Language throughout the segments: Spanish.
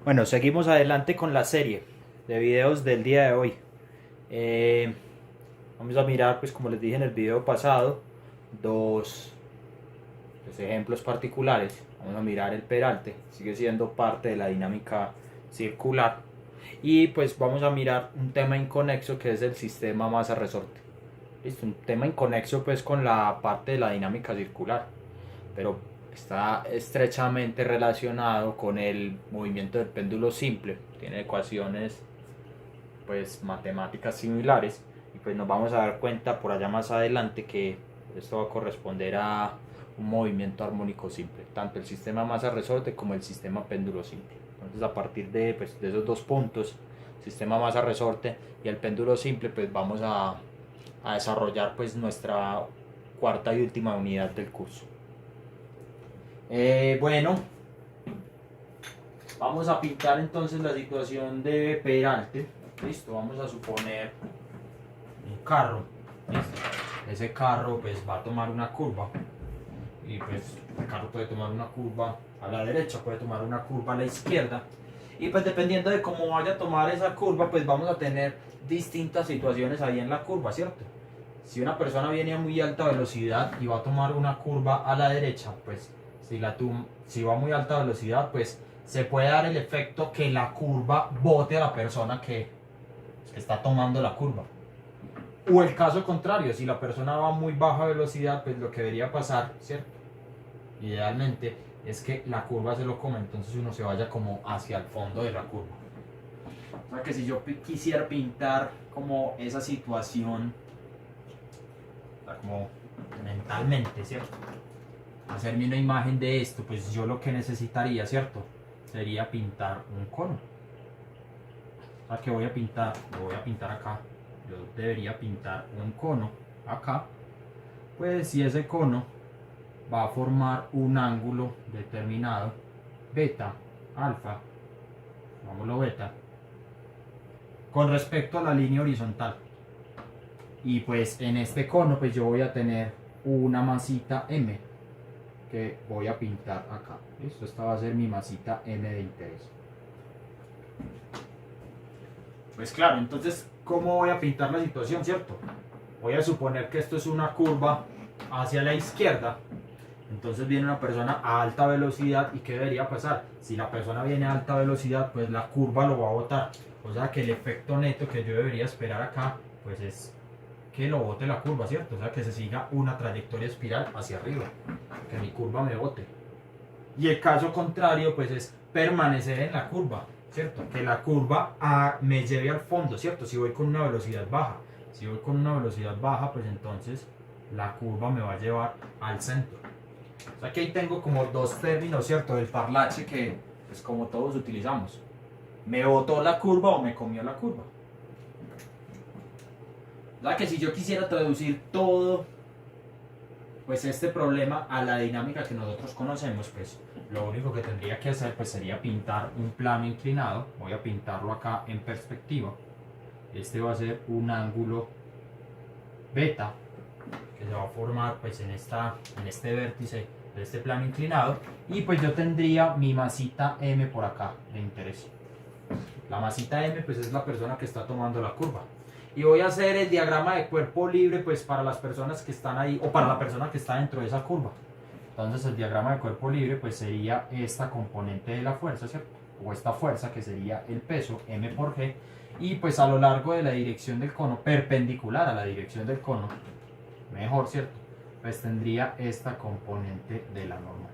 Bueno, seguimos adelante con la serie de videos del día de hoy. Eh, Vamos a mirar, pues como les dije en el video pasado, dos ejemplos particulares. Vamos a mirar el peralte, sigue siendo parte de la dinámica circular. Y pues vamos a mirar un tema inconexo que es el sistema masa-resorte. Listo, un tema inconexo pues con la parte de la dinámica circular, pero está estrechamente relacionado con el movimiento del péndulo simple. Tiene ecuaciones pues matemáticas similares y pues nos vamos a dar cuenta por allá más adelante que esto va a corresponder a un movimiento armónico simple, tanto el sistema masa-resorte como el sistema péndulo simple. Entonces a partir de esos dos puntos, sistema masa-resorte y el péndulo simple, pues vamos a desarrollar pues nuestra cuarta y última unidad del curso. Bueno, vamos a pintar entonces la situación de peralte. Listo, vamos a suponer un carro. Listo. Ese carro pues va a tomar una curva. Y pues el carro puede tomar una curva a la derecha, puede tomar una curva a la izquierda. Y pues dependiendo de cómo vaya a tomar esa curva, pues vamos a tener distintas situaciones ahí en la curva, ¿cierto? Si una persona viene a muy alta velocidad y va a tomar una curva a la derecha, pues si va a muy alta velocidad, pues se puede dar el efecto que la curva bote a la persona que está tomando la curva. O el caso contrario, si la persona va a muy baja velocidad, pues lo que debería pasar, ¿cierto? Idealmente es que la curva se lo come, entonces uno se vaya como hacia el fondo de la curva. O sea que si yo quisiera pintar como esa situación, como mentalmente, ¿cierto? Hacerme una imagen de esto, pues yo lo que necesitaría, ¿cierto? Sería pintar un cono. O sea que voy a pintar, lo voy a pintar acá. Yo debería pintar un cono acá. Pues si ese cono va a formar un ángulo determinado, beta, alfa, llamémoslo beta, con respecto a la línea horizontal. Y pues en este cono pues yo voy a tener una masita M que voy a pintar acá. ¿Listo? Esta va a ser mi masita M de interés. Pues claro, entonces, ¿cómo voy a pintar la situación, cierto? Voy a suponer que esto es una curva hacia la izquierda. Entonces viene una persona a alta velocidad y ¿qué debería pasar? Si la persona viene a alta velocidad, pues la curva lo va a botar. O sea que el efecto neto que yo debería esperar acá, pues es que lo bote la curva, ¿cierto? O sea que se siga una trayectoria espiral hacia arriba, que mi curva me bote. Y el caso contrario, pues es permanecer en la curva, ¿cierto? Que la curva me lleve al fondo, ¿cierto? Si voy con una velocidad baja. Si voy con una velocidad baja, pues entonces la curva me va a llevar al centro. O sea que ahí tengo como dos términos, ¿cierto? Del parlache que, pues como todos utilizamos. ¿Me botó la curva o me comió la curva? O sea que si yo quisiera traducir todo pues este problema a la dinámica que nosotros conocemos, pues lo único que tendría que hacer pues sería pintar un plano inclinado. Voy a pintarlo acá en perspectiva. Este va a ser un ángulo beta que se va a formar pues en este vértice de este plano inclinado, y pues yo tendría mi masita M por acá de interés. La masita M pues es la persona que está tomando la curva. Y voy a hacer el diagrama de cuerpo libre pues para las personas que están ahí o para la persona que está dentro de esa curva. Entonces el diagrama de cuerpo libre pues sería esta componente de la fuerza, ¿cierto? O esta fuerza que sería el peso M por G, y pues a lo largo de la dirección del cono, perpendicular a la dirección del cono, mejor, ¿cierto? Pues tendría esta componente de la normal.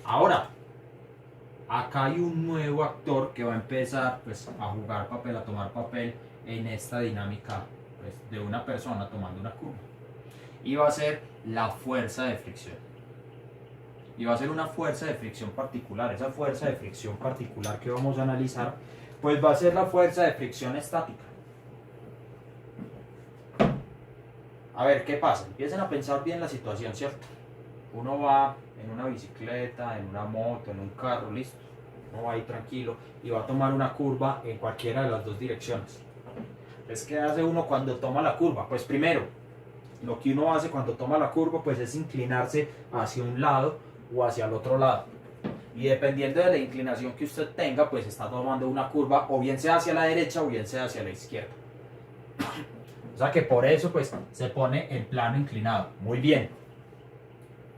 Ahora, acá hay un nuevo actor que va a empezar pues a jugar papel, a tomar papel en esta dinámica pues, de una persona tomando una curva. Y va a ser la fuerza de fricción. Y va a ser una fuerza de fricción particular. Esa fuerza de fricción particular que vamos a analizar, pues va a ser la fuerza de fricción estática. A ver, ¿qué pasa? Empiecen a pensar bien la situación, ¿cierto? Uno va en una bicicleta, en una moto, en un carro, listo. Uno va ahí tranquilo y va a tomar una curva en cualquiera de las dos direcciones. Entonces, ¿qué hace uno cuando toma la curva? Pues primero, lo que uno hace cuando toma la curva pues es inclinarse hacia un lado o hacia el otro lado. Y dependiendo de la inclinación que usted tenga, pues está tomando una curva o bien sea hacia la derecha o bien sea hacia la izquierda. O sea que por eso pues se pone el plano inclinado. Muy bien.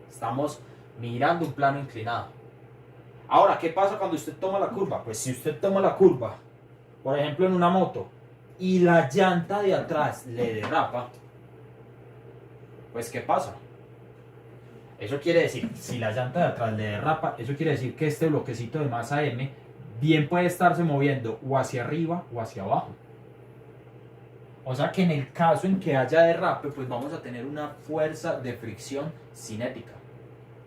Estamos mirando un plano inclinado. Ahora, ¿qué pasa cuando usted toma la curva? Pues si usted toma la curva, por ejemplo en una moto, y la llanta de atrás le derrapa, pues ¿qué pasa? Eso quiere decir, si la llanta de atrás le derrapa, eso quiere decir que este bloquecito de masa M bien puede estarse moviendo o hacia arriba o hacia abajo. O sea que en el caso en que haya derrape, pues vamos a tener una fuerza de fricción cinética.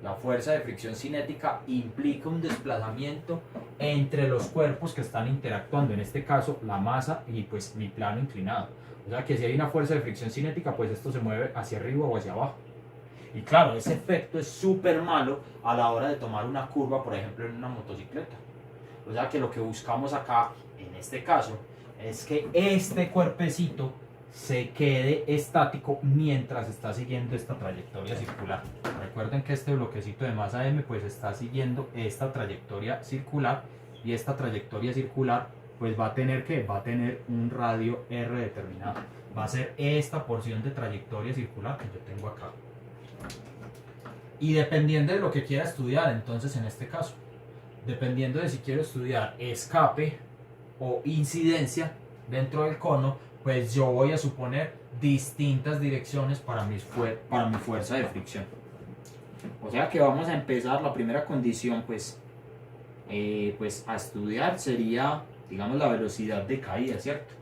La fuerza de fricción cinética implica un desplazamiento entre los cuerpos que están interactuando, en este caso la masa y pues mi plano inclinado. O sea que si hay una fuerza de fricción cinética, pues esto se mueve hacia arriba o hacia abajo. Y claro, ese efecto es súper malo a la hora de tomar una curva, por ejemplo, en una motocicleta. O sea que lo que buscamos acá, en este caso, es que este cuerpecito se quede estático mientras está siguiendo esta trayectoria circular. Recuerden que este bloquecito de masa M pues está siguiendo esta trayectoria circular, y esta trayectoria circular pues va a tener un radio R determinado. Va a ser esta porción de trayectoria circular que yo tengo acá. Y dependiendo de lo que quiera estudiar, entonces en este caso, dependiendo de si quiero estudiar escape o incidencia dentro del cono, pues yo voy a suponer distintas direcciones para mi fuerza de fricción. O sea que vamos a empezar. La primera condición pues a estudiar sería, digamos, la velocidad de caída, ¿cierto?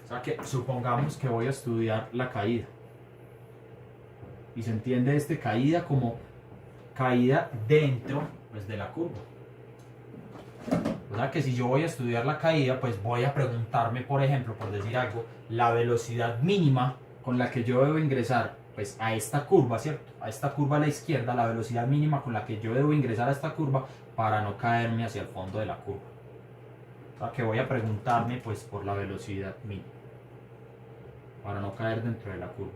O sea que supongamos que voy a estudiar la caída. Y se entiende caída como caída dentro pues, de la curva. O sea que si yo voy a estudiar la caída, pues voy a preguntarme, por ejemplo, por decir algo, la velocidad mínima con la que yo debo ingresar pues, a esta curva, ¿cierto? A esta curva a la izquierda, la velocidad mínima con la que yo debo ingresar a esta curva para no caerme hacia el fondo de la curva. O sea que voy a preguntarme pues por la velocidad mínima para no caer dentro de la curva.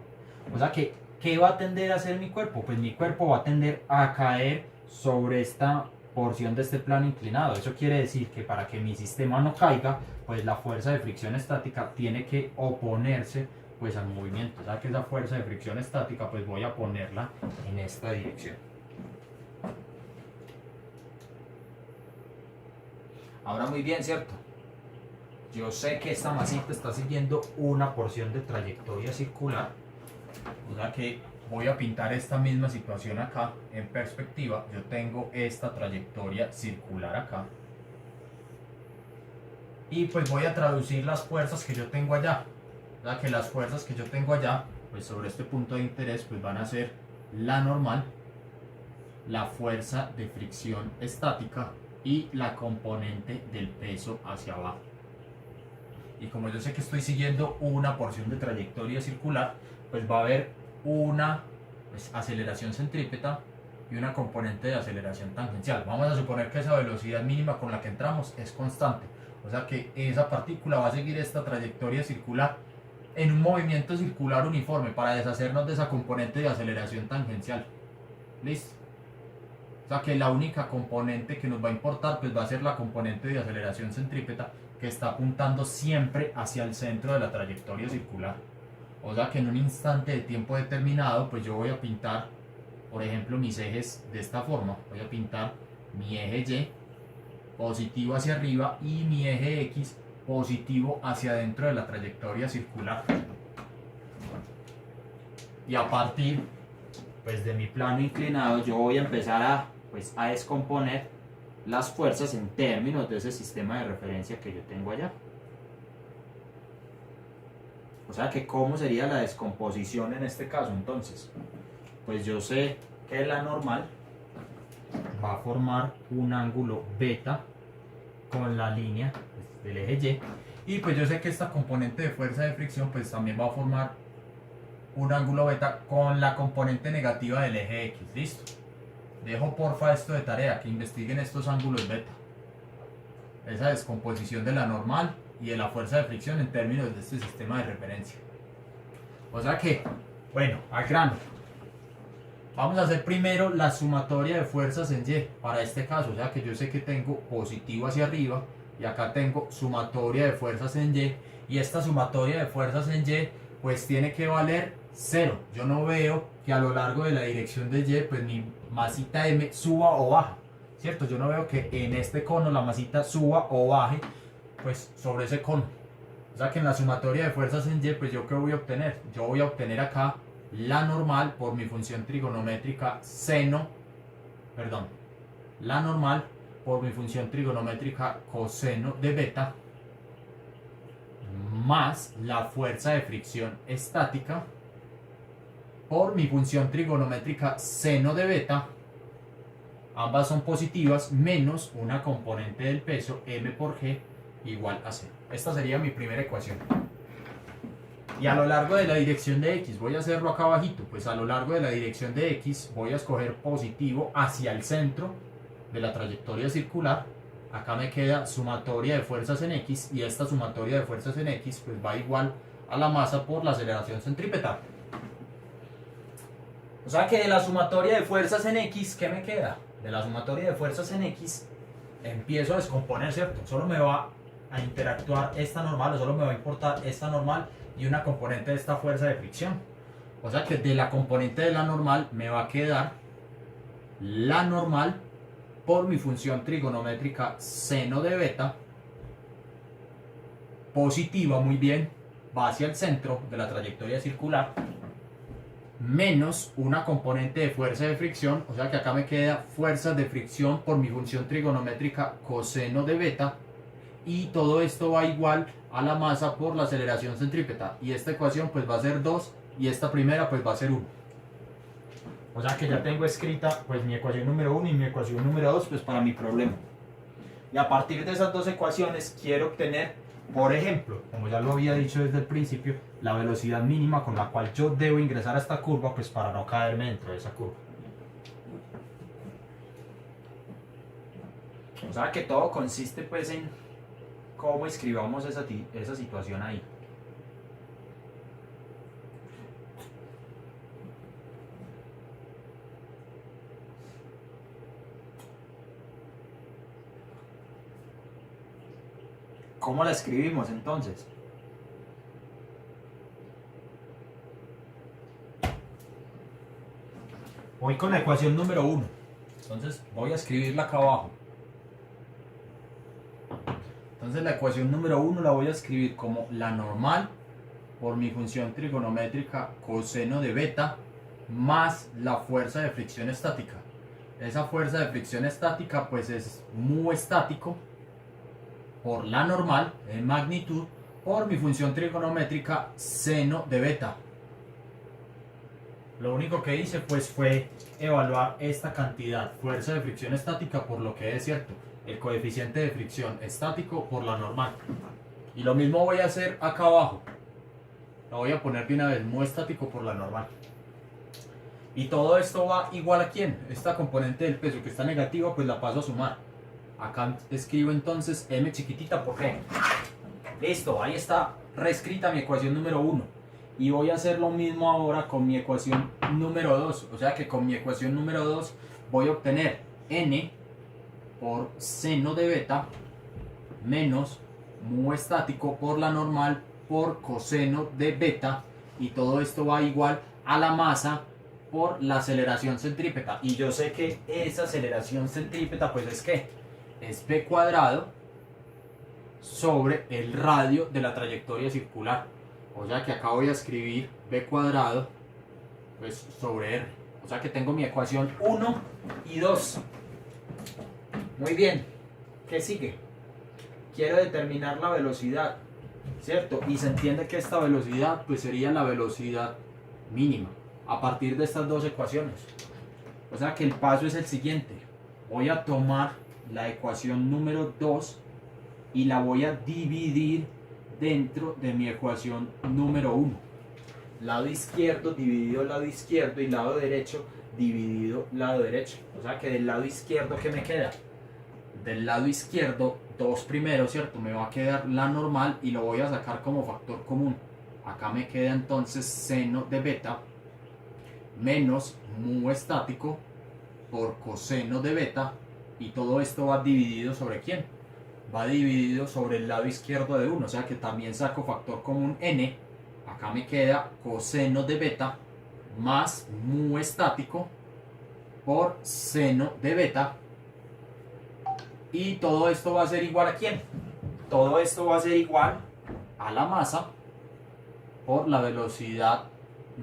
O sea que, ¿qué va a tender a hacer mi cuerpo? Pues mi cuerpo va a tender a caer sobre esta porción de este plano inclinado. Eso quiere decir que para que mi sistema no caiga, pues la fuerza de fricción estática tiene que oponerse pues al movimiento. O sea que esa fuerza de fricción estática pues voy a ponerla en esta dirección. Ahora muy bien, ¿cierto? Yo sé que esta masita está siguiendo una porción de trayectoria circular. O sea que voy a pintar esta misma situación acá en perspectiva. Yo tengo esta trayectoria circular acá. Y pues voy a traducir las fuerzas que yo tengo allá. O sea que las fuerzas que yo tengo allá, pues sobre este punto de interés, pues van a ser la normal, la fuerza de fricción estática y la componente del peso hacia abajo. Y como yo sé que estoy siguiendo una porción de trayectoria circular, pues va a haber una aceleración centrípeta y una componente de aceleración tangencial. Vamos a suponer que esa velocidad mínima con la que entramos es constante. O sea que esa partícula va a seguir esta trayectoria circular en un movimiento circular uniforme para deshacernos de esa componente de aceleración tangencial. ¿Listo? O sea que la única componente que nos va a importar pues va a ser la componente de aceleración centrípeta, que está apuntando siempre hacia el centro de la trayectoria circular. O sea que en un instante de tiempo determinado pues yo voy a pintar, por ejemplo, mis ejes de esta forma. Voy a pintar mi eje Y positivo hacia arriba y mi eje X positivo hacia adentro de la trayectoria circular. Y a partir pues de mi plano inclinado yo voy a empezar a descomponer las fuerzas en términos de ese sistema de referencia que yo tengo allá. O sea que ¿cómo sería la descomposición en este caso? Entonces, pues yo sé que la normal va a formar un ángulo beta con la línea del eje Y, y pues yo sé que esta componente de fuerza de fricción pues también va a formar un ángulo beta con la componente negativa del eje X. ¿Listo? Dejo porfa esto de tarea, que investiguen estos ángulos beta, esa descomposición de la normal y de la fuerza de fricción en términos de este sistema de referencia. O sea que, bueno, al grano, Vamos a hacer primero la sumatoria de fuerzas en Y, para este caso, o sea que yo sé que tengo positivo hacia arriba, y acá tengo sumatoria de fuerzas en Y, y esta sumatoria de fuerzas en Y, pues tiene que valer 0. Yo no veo que a lo largo de la dirección de Y, pues mi masita M suba o baja, ¿cierto? Yo no veo que en este cono la masita suba o baje, pues sobre ese cono. O sea que en la sumatoria de fuerzas en Y, pues yo qué voy a obtener? Yo voy a obtener acá la normal por mi función trigonométrica la normal por mi función trigonométrica coseno de beta más la fuerza de fricción estática por mi función trigonométrica seno de beta, ambas son positivas, menos una componente del peso m por g igual a 0. Esta sería mi primera ecuación. Y a lo largo de la dirección de X, voy a hacerlo acá abajito, pues a lo largo de la dirección de X voy a escoger positivo hacia el centro de la trayectoria circular. Acá me queda sumatoria de fuerzas en X, y esta sumatoria de fuerzas en X pues va igual a la masa por la aceleración centrípeta. O sea que de la sumatoria de fuerzas en X, ¿qué me queda? De la sumatoria de fuerzas en X empiezo a descomponer, ¿cierto? Solo me va a interactuar esta normal, o solo me va a importar esta normal y una componente de esta fuerza de fricción. O sea que de la componente de la normal me va a quedar la normal por mi función trigonométrica seno de beta, positiva, muy bien, va hacia el centro de la trayectoria circular, menos una componente de fuerza de fricción, o sea que acá me queda fuerza de fricción por mi función trigonométrica coseno de beta, y todo esto va igual a la masa por la aceleración centrípeta, y esta ecuación pues va a ser 2 y esta primera pues va a ser 1. O sea que ya tengo escrita pues mi ecuación número 1 y mi ecuación número 2 pues para mi problema. Y a partir de esas dos ecuaciones quiero obtener, por ejemplo, como ya lo había dicho desde el principio, la velocidad mínima con la cual yo debo ingresar a esta curva pues para no caerme dentro de esa curva. O sea que todo consiste pues en cómo escribamos esa situación ahí. ¿Cómo la escribimos entonces? Voy con la ecuación número 1. Entonces voy a escribirla acá abajo. Entonces la ecuación número 1 la voy a escribir como la normal por mi función trigonométrica coseno de beta más la fuerza de fricción estática. Esa fuerza de fricción estática pues es mu estático por la normal en magnitud por mi función trigonométrica seno de beta. Lo único que hice pues fue evaluar esta cantidad, fuerza de fricción estática, por lo que es cierto, el coeficiente de fricción estático por la normal. Y lo mismo voy a hacer acá abajo. Lo voy a poner de una vez, mu estático por la normal. Y todo esto va igual a ¿quién? Esta componente del peso que está negativa pues la paso a sumar. Acá escribo entonces m chiquitita por g. Listo, ahí está reescrita mi ecuación número 1. Y voy a hacer lo mismo ahora con mi ecuación número 2. O sea que con mi ecuación número 2 voy a obtener n por seno de beta menos mu estático por la normal por coseno de beta. Y todo esto va igual a la masa por la aceleración centrípeta. Y yo sé que esa aceleración centrípeta pues es ¿qué? Es b cuadrado sobre el radio de la trayectoria circular. O sea que acá voy a escribir b cuadrado pues sobre r. O sea que tengo mi ecuación 1 y 2. Muy bien. ¿Qué sigue? Quiero determinar la velocidad, ¿cierto? Y se entiende que esta velocidad pues sería la velocidad mínima a partir de estas dos ecuaciones. O sea que el paso es el siguiente. Voy a tomar la ecuación número 2 y la voy a dividir dentro de mi ecuación número 1. Lado izquierdo dividido lado izquierdo y lado derecho dividido lado derecho. O sea que del lado izquierdo, ¿qué me queda? Del lado izquierdo, 2 primero, ¿cierto? Me va a quedar la normal y lo voy a sacar como factor común. Acá me queda entonces seno de beta menos mu estático por coseno de beta, y todo esto va dividido sobre quién, va dividido sobre el lado izquierdo de 1, o sea que también saco factor común n. Acá me queda coseno de beta más mu estático por seno de beta, y todo esto va a ser igual a quién, todo esto va a ser igual a la masa por la velocidad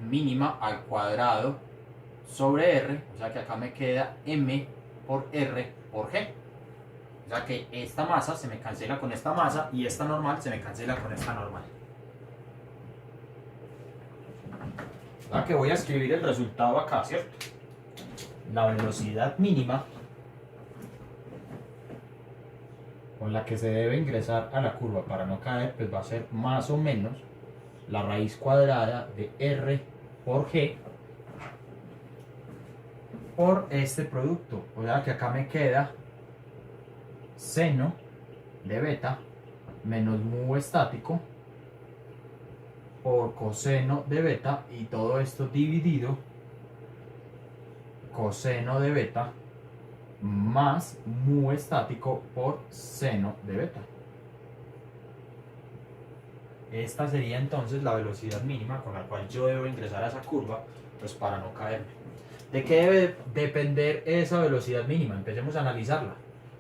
mínima al cuadrado sobre r, o sea que acá me queda m por r por g. O sea que esta masa se me cancela con esta masa y esta normal se me cancela con esta normal. O sea que voy a escribir el resultado acá, ¿cierto? La velocidad mínima con la que se debe ingresar a la curva para no caer, pues va a ser más o menos la raíz cuadrada de r por g por este producto. O sea que acá me queda seno de beta menos mu estático por coseno de beta, y todo esto dividido coseno de beta más mu estático por seno de beta. Esta sería entonces la velocidad mínima con la cual yo debo ingresar a esa curva, pues para no caerme. ¿De qué debe depender esa velocidad mínima? Empecemos a analizarla.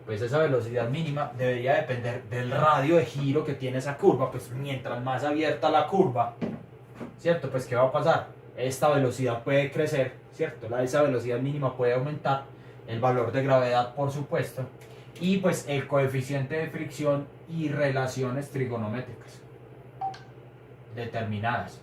Pues esa velocidad mínima debería depender del radio de giro que tiene esa curva. Pues mientras más abierta la curva, ¿cierto? Pues ¿qué va a pasar? Esta velocidad puede crecer, ¿cierto? Esa velocidad mínima puede aumentar, el valor de gravedad por supuesto, y pues el coeficiente de fricción y relaciones trigonométricas determinadas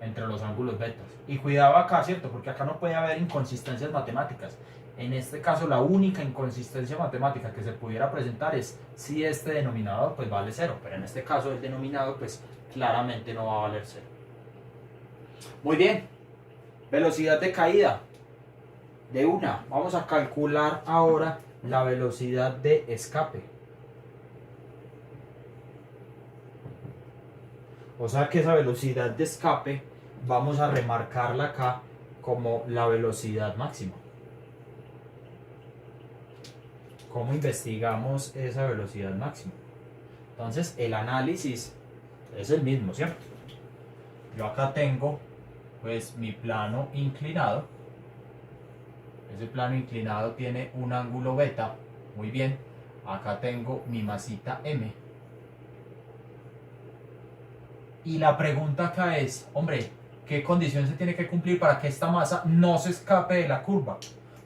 entre los ángulos betas. Y cuidado acá, ¿cierto? Porque acá no puede haber inconsistencias matemáticas. En este caso la única inconsistencia matemática que se pudiera presentar es si este denominador pues vale 0, pero en este caso el denominador pues claramente no va a valer 0. Muy bien, velocidad de caída de una. Vamos a calcular ahora la velocidad de escape. O sea que esa velocidad de escape vamos a remarcarla acá como la velocidad máxima. ¿Cómo investigamos esa velocidad máxima? Entonces el análisis es el mismo, ¿cierto? Yo acá tengo pues mi plano inclinado. Ese plano inclinado tiene un ángulo beta. Muy bien. Acá tengo mi masita m. Y la pregunta acá es, hombre, ¿qué condición se tiene que cumplir para que esta masa no se escape de la curva?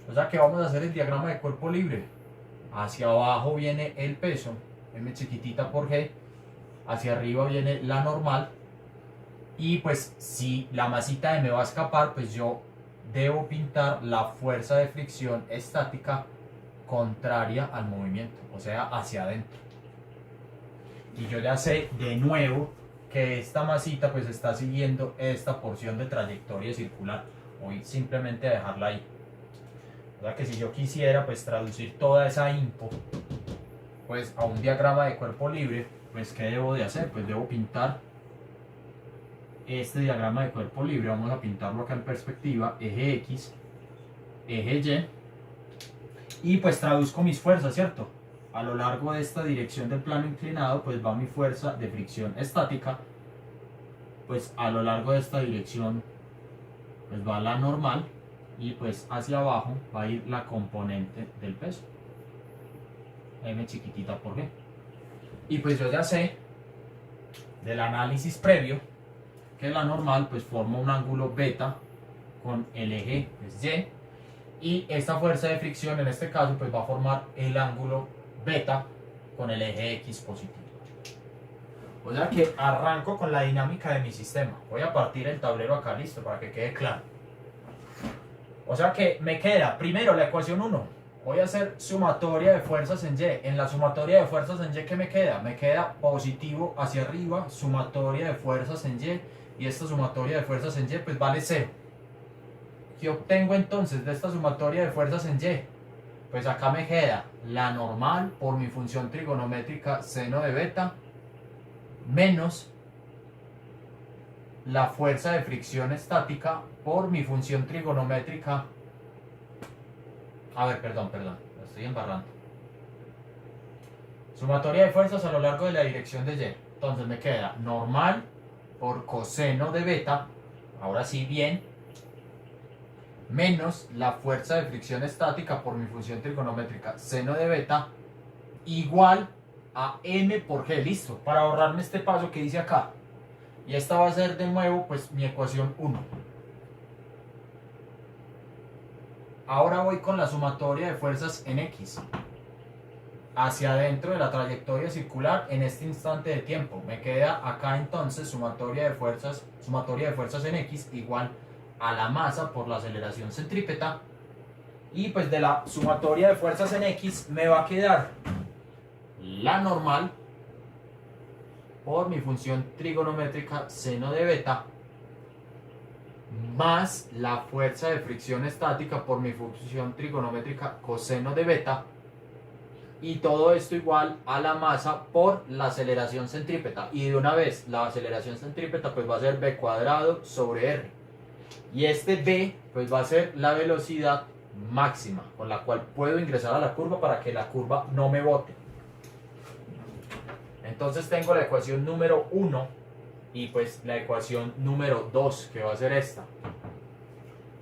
O sea que vamos a hacer el diagrama de cuerpo libre. Hacia abajo viene el peso, m chiquitita por g. Hacia arriba viene la normal. Y pues si la masita m va a escapar, pues yo debo pintar la fuerza de fricción estática contraria al movimiento, o sea, hacia adentro. Y yo ya sé de nuevo que esta masita pues está siguiendo esta porción de trayectoria circular. Voy simplemente a dejarla ahí. O sea que si yo quisiera pues traducir toda esa info pues a un diagrama de cuerpo libre, pues ¿qué debo de hacer? Pues debo pintar este diagrama de cuerpo libre. Vamos a pintarlo acá en perspectiva, eje X, eje Y, y pues traduzco mis fuerzas, ¿cierto? A lo largo de esta dirección del plano inclinado pues va mi fuerza de fricción estática, pues a lo largo de esta dirección pues va la normal, y pues hacia abajo va a ir la componente del peso, m chiquitita por g. Y pues yo ya sé del análisis previo que la normal pues forma un ángulo beta con el eje es y, y esta fuerza de fricción en este caso pues va a formar el ángulo beta con el eje x positivo. O sea que arranco con la dinámica de mi sistema. Voy a partir el tablero acá, listo, para que quede claro. O sea que me queda primero la ecuación 1. Voy a hacer sumatoria de fuerzas en y. En la sumatoria de fuerzas en y, ¿qué me queda? Me queda positivo hacia arriba, sumatoria de fuerzas en y, y esta sumatoria de fuerzas en y pues vale 0. ¿Qué obtengo entonces de esta sumatoria de fuerzas en y? Pues acá me queda la normal por mi función trigonométrica seno de beta menos la fuerza de fricción estática por mi función trigonométrica. A ver, perdón, la estoy embarrando. Sumatoria de fuerzas a lo largo de la dirección de Y. Entonces me queda normal por coseno de beta, ahora sí bien, menos la fuerza de fricción estática por mi función trigonométrica seno de beta, igual a m por g. Listo, para ahorrarme este paso que hice acá. Y esta va a ser de nuevo pues mi ecuación 1. Ahora voy con la sumatoria de fuerzas en X hacia adentro de la trayectoria circular en este instante de tiempo. Me queda acá entonces sumatoria de fuerzas en X igual a la masa por la aceleración centrípeta. Y pues de la sumatoria de fuerzas en X me va a quedar la normal por mi función trigonométrica seno de beta más la fuerza de fricción estática por mi función trigonométrica coseno de beta, y todo esto igual a la masa por la aceleración centrípeta. Y de una vez la aceleración centrípeta pues va a ser b cuadrado sobre r, y este b pues va a ser la velocidad máxima con la cual puedo ingresar a la curva para que la curva no me bote. Entonces tengo la ecuación número 1 y pues la ecuación número 2, que va a ser esta.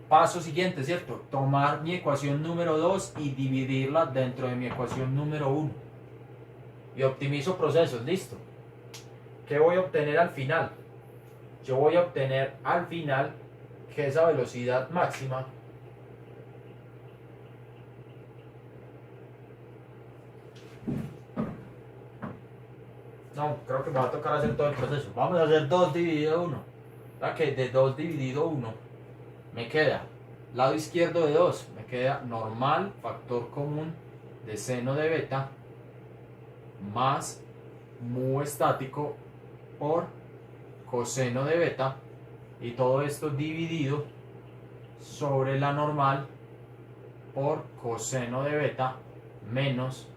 Paso siguiente, ¿cierto? Tomar mi ecuación número 2 y dividirla dentro de mi ecuación número 1. Y optimizo procesos, listo. ¿Qué voy a obtener al final? Yo voy a obtener al final que esa velocidad máxima no, creo que me va a tocar hacer todo el proceso. Vamos a hacer 2 dividido 1. ¿Verdad que de 2 dividido 1 me queda, lado izquierdo de 2, me queda normal, factor común de seno de beta, más mu estático por coseno de beta, y todo esto dividido sobre la normal por coseno de beta menos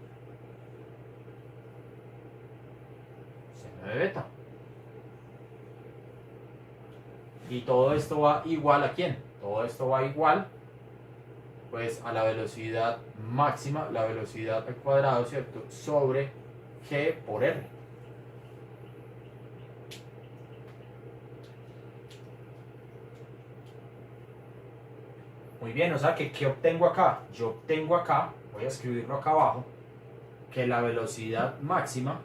seno de beta. Y todo esto va igual a ¿quién? Todo esto va igual pues a la velocidad máxima, la velocidad al cuadrado, ¿cierto? Sobre g por r. Muy bien, o sea que ¿qué obtengo acá? Yo obtengo acá, voy a escribirlo acá abajo, que la velocidad máxima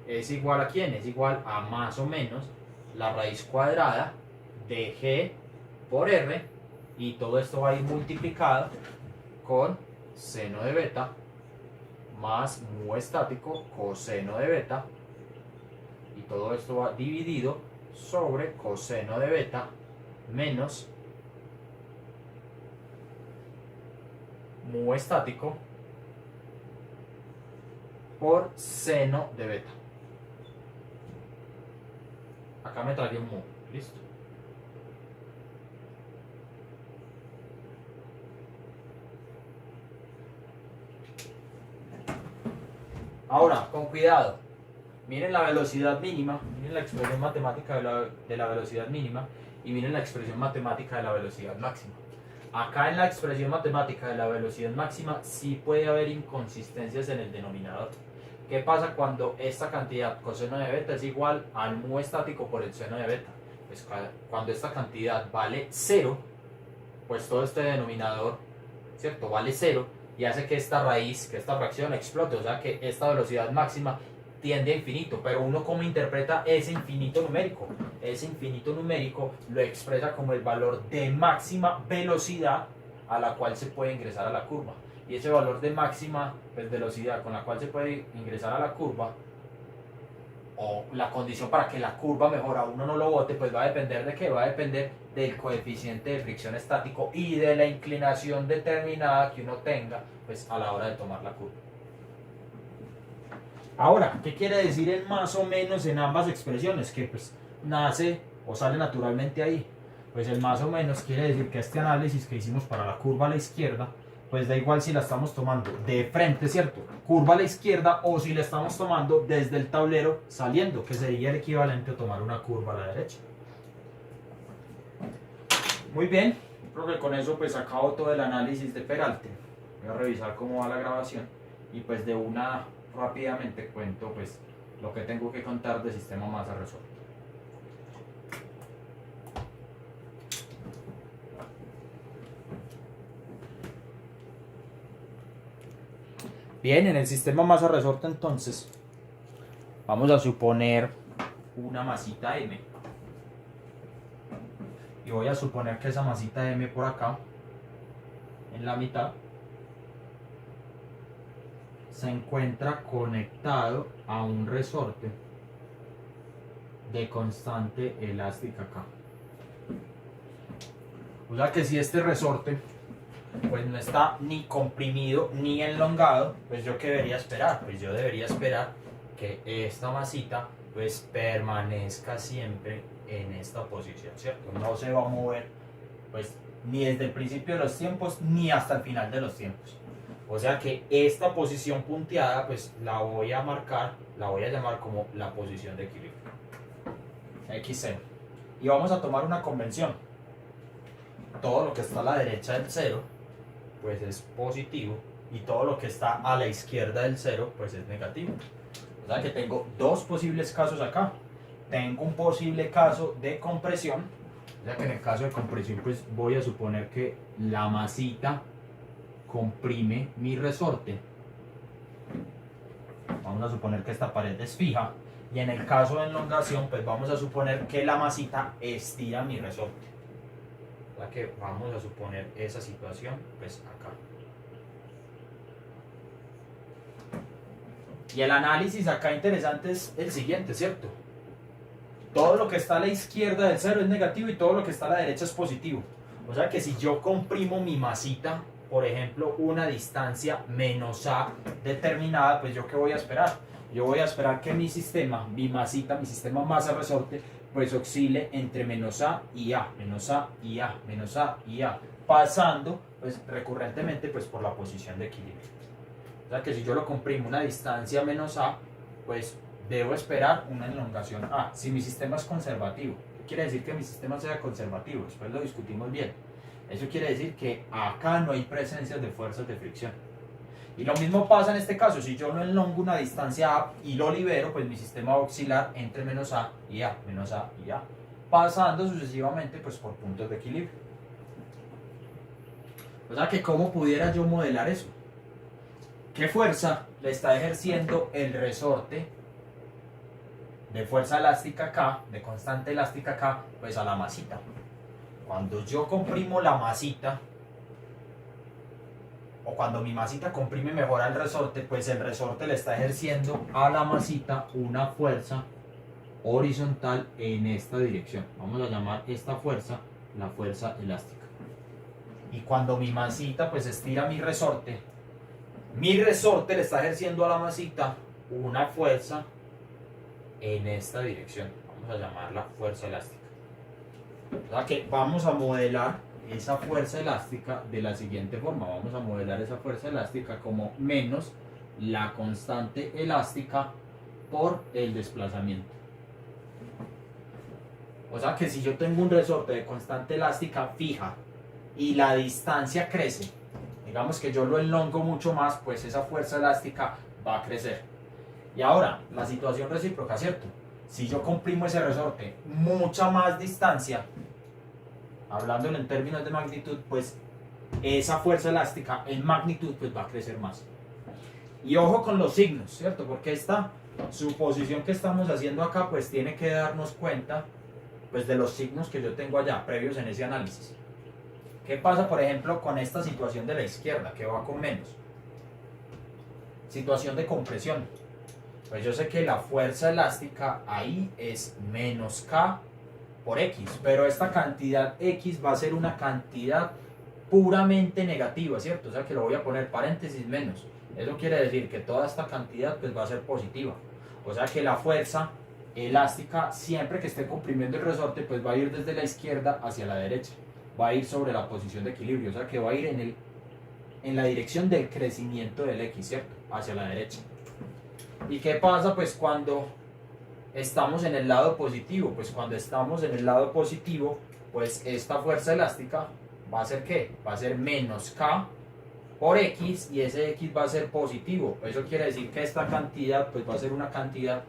es igual a ¿quién? Es igual a más o menos la raíz cuadrada de g por r, y todo esto va a ir multiplicado con seno de beta más mu estático coseno de beta, y todo esto va dividido sobre coseno de beta menos mu estático por seno de beta. Acá me traje un mu, listo. Ahora, con cuidado, miren la velocidad mínima, miren la expresión matemática de la velocidad mínima, y miren la expresión matemática de la velocidad máxima. Acá en la expresión matemática de la velocidad máxima sí puede haber inconsistencias en el denominador. ¿Qué pasa cuando esta cantidad coseno de beta es igual al mu estático por el seno de beta? Pues cuando esta cantidad vale 0, pues todo este denominador, ¿cierto?, vale 0, y hace que esta raíz, que esta fracción explote, o sea que esta velocidad máxima tiende a infinito. Pero uno, ¿cómo interpreta ese infinito numérico? Ese infinito numérico lo expresa como el valor de máxima velocidad a la cual se puede ingresar a la curva. Y ese valor de máxima pues, velocidad con la cual se puede ingresar a la curva, o la condición para que la curva mejor a uno no lo bote, pues va a depender de qué, va a depender del coeficiente de fricción estático y de la inclinación determinada que uno tenga pues a la hora de tomar la curva. Ahora, ¿qué quiere decir el más o menos en ambas expresiones? Que pues nace o sale naturalmente ahí. Pues el más o menos quiere decir que este análisis que hicimos para la curva a la izquierda pues da igual si la estamos tomando de frente, ¿cierto? Curva a la izquierda, o si la estamos tomando desde el tablero saliendo, que sería el equivalente a tomar una curva a la derecha. Muy bien, creo que con eso pues acabo todo el análisis de Peralte. Voy a revisar cómo va la grabación y pues de una rápidamente cuento pues lo que tengo que contar del sistema masa-resorte. Bien, en el sistema masa-resorte entonces vamos a suponer una masita M. Y voy a suponer que esa masita M por acá, en la mitad, se encuentra conectado a un resorte de constante elástica acá. O sea que si este resorte pues no está ni comprimido ni elongado, pues yo qué debería esperar, pues yo debería esperar que esta masita pues permanezca siempre en esta posición, ¿cierto? No se va a mover pues ni desde el principio de los tiempos ni hasta el final de los tiempos. O sea que esta posición punteada pues la voy a marcar, la voy a llamar como la posición de equilibrio, XC. Y vamos a tomar una convención. Todo lo que está a la derecha del cero pues es positivo, y todo lo que está a la izquierda del cero pues es negativo. O sea que tengo dos posibles casos acá. Tengo un posible caso de compresión, o sea que en el caso de compresión pues voy a suponer que la masita comprime mi resorte. Vamos a suponer que esta pared es fija, y en el caso de elongación pues vamos a suponer que la masita estira mi resorte. O sea que vamos a suponer esa situación pues acá. Y el análisis acá interesante es el siguiente, ¿cierto? Todo lo que está a la izquierda del cero es negativo y todo lo que está a la derecha es positivo. O sea que si yo comprimo mi masita, por ejemplo, una distancia menos A determinada, pues yo ¿qué voy a esperar? Yo voy a esperar que mi sistema, mi masita, mi sistema masa-resorte, pues oscile entre menos A y A, menos A y A, menos A y A, pasando pues recurrentemente pues por la posición de equilibrio. O sea que si yo lo comprimo una distancia menos A, pues debo esperar una elongación A. Si mi sistema es conservativo, ¿qué quiere decir que mi sistema sea conservativo? Después lo discutimos bien. Eso quiere decir que acá no hay presencia de fuerzas de fricción. Y lo mismo pasa en este caso, si yo no elongo una distancia A y lo libero, pues mi sistema va a oscilar entre menos A y A, menos A y A, pasando sucesivamente pues por puntos de equilibrio. O sea que ¿cómo pudiera yo modelar eso? ¿Qué fuerza le está ejerciendo el resorte de fuerza elástica acá, de constante elástica acá, pues a la masita? Cuando yo comprimo la masita, o cuando mi masita comprime mejor al resorte, pues el resorte le está ejerciendo a la masita una fuerza horizontal en esta dirección. Vamos a llamar esta fuerza la fuerza elástica. Y cuando mi masita pues estira mi resorte le está ejerciendo a la masita una fuerza en esta dirección. Vamos a llamarla fuerza elástica. O sea que vamos a modelar esa fuerza elástica de la siguiente forma. Vamos a modelar esa fuerza elástica como menos la constante elástica por el desplazamiento. O sea que si yo tengo un resorte de constante elástica fija y la distancia crece, digamos que yo lo elongo mucho más, pues esa fuerza elástica va a crecer. Y ahora, la situación recíproca, ¿cierto? Si yo comprimo ese resorte mucha más distancia, hablándolo en términos de magnitud, pues esa fuerza elástica en magnitud pues va a crecer más. Y ojo con los signos, ¿cierto? Porque esta suposición que estamos haciendo acá pues tiene que darnos cuenta pues de los signos que yo tengo allá previos en ese análisis. ¿Qué pasa, por ejemplo, con esta situación de la izquierda, que va con menos? Situación de compresión. Pues yo sé que la fuerza elástica ahí es menos K por X, pero esta cantidad X va a ser una cantidad puramente negativa, ¿cierto? O sea que lo voy a poner paréntesis menos. Eso quiere decir que toda esta cantidad pues va a ser positiva. O sea que la fuerza elástica, siempre que esté comprimiendo el resorte, pues va a ir desde la izquierda hacia la derecha. Va a ir sobre la posición de equilibrio, o sea que va a ir en el en la dirección del crecimiento del X, ¿cierto? Hacia la derecha. ¿Y qué pasa pues cuando estamos en el lado positivo? Pues cuando estamos en el lado positivo, pues esta fuerza elástica va a ser ¿qué? Va a ser menos K por X, y ese X va a ser positivo. Eso quiere decir que esta cantidad pues va a ser una cantidad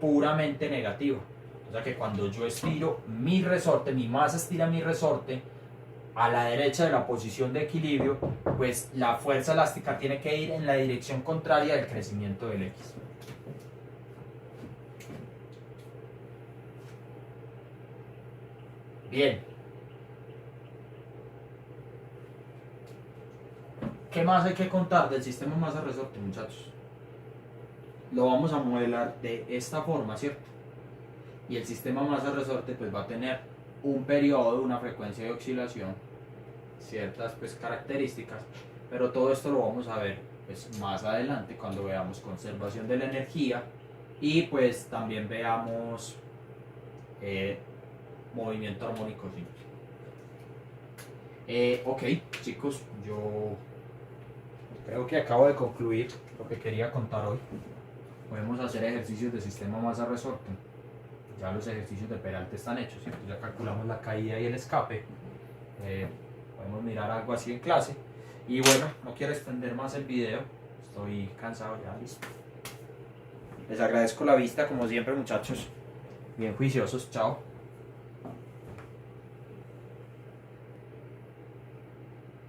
puramente negativa. O sea que cuando yo estiro mi resorte, mi masa estira mi resorte a la derecha de la posición de equilibrio, pues la fuerza elástica tiene que ir en la dirección contraria del crecimiento del X. Bien. ¿Qué más hay que contar del sistema masa-resorte, muchachos? Lo vamos a modelar de esta forma, ¿cierto? Y el sistema masa-resorte pues va a tener un periodo, una frecuencia de oscilación, ciertas pues características, pero todo esto lo vamos a ver pues más adelante cuando veamos conservación de la energía y pues también veamos movimiento armónico simple. Ok, chicos, yo creo que acabo de concluir lo que quería contar hoy. Podemos hacer ejercicios de sistema masa-resorte. Ya los ejercicios de Peralte están hechos, ¿cierto? Ya calculamos la caída y el escape. Podemos mirar algo así en clase. Y bueno, no quiero extender más el video. Estoy cansado ya, listo. Les agradezco la vista, como siempre, muchachos. Bien juiciosos, chao.